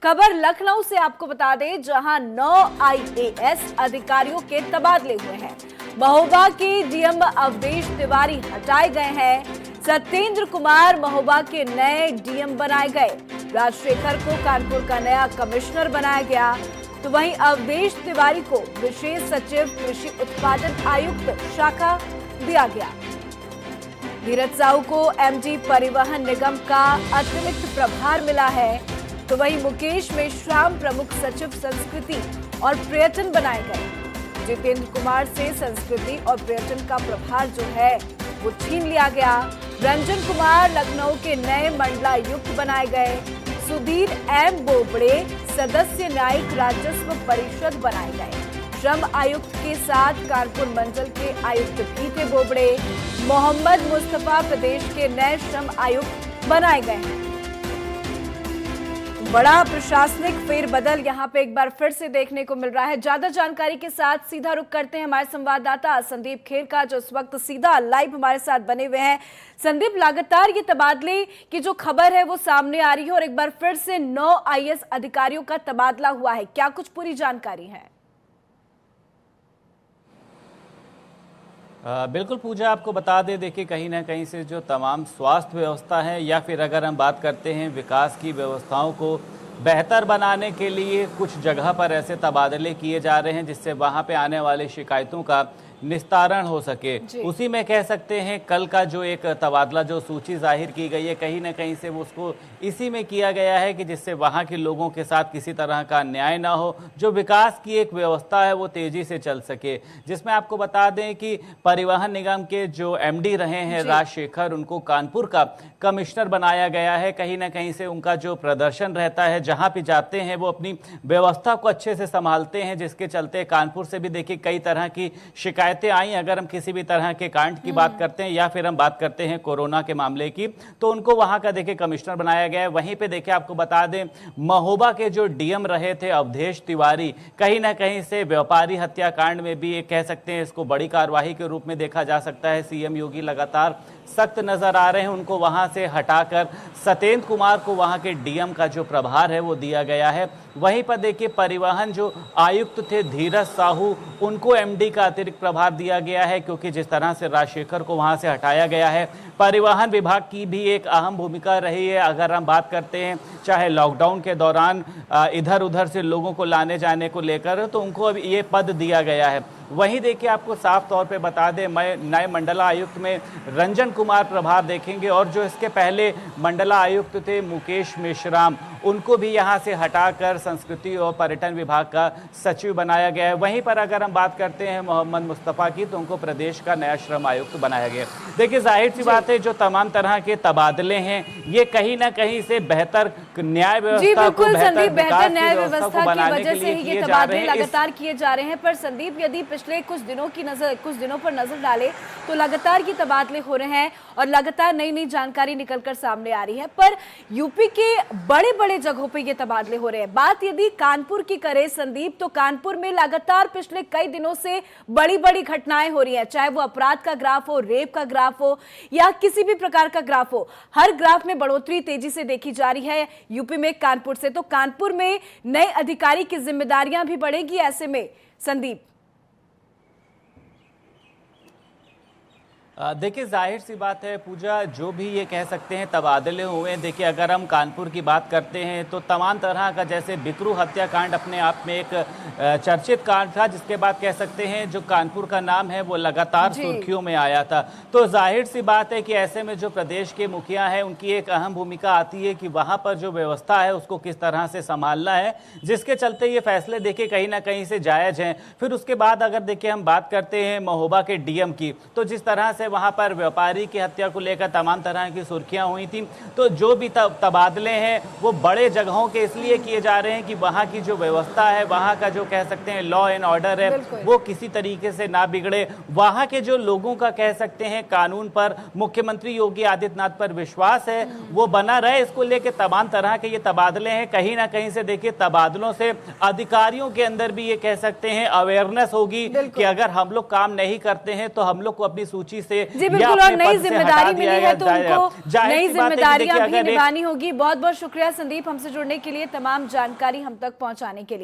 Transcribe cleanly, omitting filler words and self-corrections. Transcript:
खबर लखनऊ से आपको बता दें, जहां 9 आईएएस अधिकारियों के तबादले हुए हैं। महोबा के डीएम अवधेश तिवारी हटाए गए हैं। सत्येंद्र कुमार महोबा के नए डीएम बनाए गए। राजशेखर को कानपुर का नया कमिश्नर बनाया गया। तो वहीं अवधेश तिवारी को विशेष सचिव कृषि उत्पादन आयुक्त शाखा दिया गया। धीरज साहू को एमडी परिवहन निगम का अतिरिक्त प्रभार मिला है। तो वहीं मुकेश मेश्राम प्रमुख सचिव संस्कृति और पर्यटन बनाए गए। जितेंद्र कुमार से संस्कृति और पर्यटन का प्रभार जो है वो छीन लिया गया। रंजन कुमार लखनऊ के नए मंडलायुक्त बनाए गए। सुधीर एम बोबड़े सदस्य न्यायिक राजस्व परिषद बनाए गए। श्रम आयुक्त के साथ कानपुर मंडल के आयुक्त भी थे बोबड़े। मोहम्मद मुस्तफा प्रदेश के नए श्रम आयुक्त बनाए गए हैं। बड़ा प्रशासनिक फेरबदल यहां पे एक बार फिर से देखने को मिल रहा है। ज्यादा जानकारी के साथ सीधा रुख करते हैं हमारे संवाददाता संदीप खेर का, जो इस वक्त सीधा लाइव हमारे साथ बने हुए हैं। संदीप, लगातार ये तबादले की जो खबर है वो सामने आ रही है और एक बार फिर से 9 आईएएस अधिकारियों का तबादला हुआ है, क्या कुछ पूरी जानकारी है? बिल्कुल पूजा, आपको बता दें, देखिए कहीं ना कहीं से जो तमाम स्वास्थ्य व्यवस्था है या फिर अगर हम बात करते हैं विकास की व्यवस्थाओं को बेहतर बनाने के लिए कुछ जगह पर ऐसे तबादले किए जा रहे हैं जिससे वहां पे आने वाली शिकायतों का निस्तारण हो सके। उसी में कह सकते हैं कल का जो एक तबादला जो सूची जाहिर की गई है, कहीं ना कहीं से उसको इसी में किया गया है कि जिससे वहां के लोगों के साथ किसी तरह का अन्याय ना हो, जो विकास की एक व्यवस्था है वो तेजी से चल सके। जिसमें आपको बता दें कि परिवहन निगम के जो एमडी रहे हैं राजशेखर, उनको कानपुर का कमिश्नर बनाया गया है। कहीं ना कहीं से उनका जो प्रदर्शन रहता है, जहां भी जाते हैं वो अपनी व्यवस्था को अच्छे से संभालते हैं, जिसके चलते कानपुर से भी देखिए कई तरह की शिकायतें आई। अगर हम किसी भी तरह के कांड की बात करते हैं या फिर हम बात करते हैं कोरोना के मामले की, तो उनको वहां का देखिए कमिश्नर बनाया गया है। वहीं पे देखिए आपको बता दें, महोबा के जो डीएम रहे थे अवधेश तिवारी, कहीं ना कहीं से व्यापारी हत्याकांड में भी एक कह सकते हैं इसको बड़ी कार्यवाही के रूप में देखा जा सकता है। सीएम योगी लगातार सख्त नजर आ रहे हैं, उनको वहां से हटाकर सत्येंद्र कुमार को वहां के डीएम का जो प्रभार है वो दिया गया है। वहीं पर देखिए परिवहन जो आयुक्त थे धीरज साहू, उनको एमडी का अतिरिक्त प्रभार दिया गया है, क्योंकि जिस तरह से राजशेखर को वहां से हटाया गया है, परिवहन विभाग की भी एक अहम भूमिका रही है। अगर हम बात करते हैं चाहे लॉकडाउन के दौरान इधर उधर से लोगों को लाने जाने को लेकर, तो उनको अब ये पद दिया गया है। वहीं देखिए आपको साफ तौर पे बता दें, नए मंडला आयुक्त में रंजन कुमार प्रभार देखेंगे और जो इसके पहले मंडला आयुक्त थे मुकेश मेश्राम, उनको भी यहां से हटाकर संस्कृति और पर्यटन विभाग का सचिव बनाया गया है। वहीं पर अगर हम बात करते हैं मोहम्मद मुस्तफा की, तो उनको प्रदेश का नया श्रम आयुक्त बनाया गया। देखिए जाहिर सी बात है, जो तमाम तरह के तबादले हैं ये कहीं ना कहीं से बेहतर न्याय व्यवस्था को, बेहतर न्याय व्यवस्था की वजह से ही ये तबादले लगातार किए जा रहे हैं। पर संदीप, यदि पिछले कुछ दिनों पर नजर डाले तो लगातार ये तबादले हो रहे हैं और लगातार नई नई जानकारी निकलकर सामने आ रही है। पर यूपी के बड़े बड़े जगहों पे ये तबादले हो रहे हैं। बात यदि कानपुर की करें संदीप, तो कानपुर में लगातार पिछले कई दिनों से बड़ी बड़ी घटनाएं हो रही हैं, चाहे वो अपराध का ग्राफ हो, रेप का ग्राफ हो या किसी भी प्रकार का ग्राफ हो। हर ग्राफ में बढ़ोतरी तेजी से देखी जा रही है यूपी में कानपुर से। तो कानपुर में नए अधिकारी की जिम्मेदारियां भी बढ़ेगी ऐसे में संदीप। देखिए जाहिर सी बात है पूजा, जो भी ये कह सकते हैं तबादले हुए हैं। देखिए अगर हम कानपुर की बात करते हैं तो तमाम तरह का, जैसे बिकरू हत्याकांड अपने आप में एक चर्चित कांड था, जिसके बाद कह सकते हैं जो कानपुर का नाम है वो लगातार सुर्खियों में आया था। तो जाहिर सी बात है कि ऐसे में जो प्रदेश के मुखिया हैं उनकी एक अहम भूमिका आती है कि वहाँ पर जो व्यवस्था है उसको किस तरह से संभालना है, जिसके चलते ये फैसले देखिए कहीं ना कहीं से जायज हैं। फिर उसके बाद अगर देखिए हम बात करते हैं महोबा के डीएम की, तो जिस तरह से वहां पर व्यापारी की हत्या को लेकर तमाम तरह की सुर्खियां हुई थी, तो जो भी तबादले हैं वो बड़े जगहों के इसलिए किए जा रहे हैं कि वहां की जो व्यवस्था है, वहां का जो कह सकते हैं लॉ एंड ऑर्डर है, वो किसी तरीके से ना बिगड़े। वहां के जो लोगों का कह सकते हैं कानून पर, मुख्यमंत्री योगी आदित्यनाथ पर विश्वास है, वो बना रहे। इसको लेकर तमाम तरह के ये तबादले हैं। कहीं ना कहीं से देखिए तबादलों से अधिकारियों के अंदर भी ये कह सकते हैं अवेयरनेस होगी कि अगर हम लोग काम नहीं करते हैं तो हम लोग को अपनी सूची से सकते जी बिल्कुल, और नई जिम्मेदारी मिली है तो उनको नई जिम्मेदारियां भी निभानी होगी। बहुत बहुत शुक्रिया संदीप, हमसे जुड़ने के लिए, तमाम जानकारी हम तक पहुंचाने के लिए।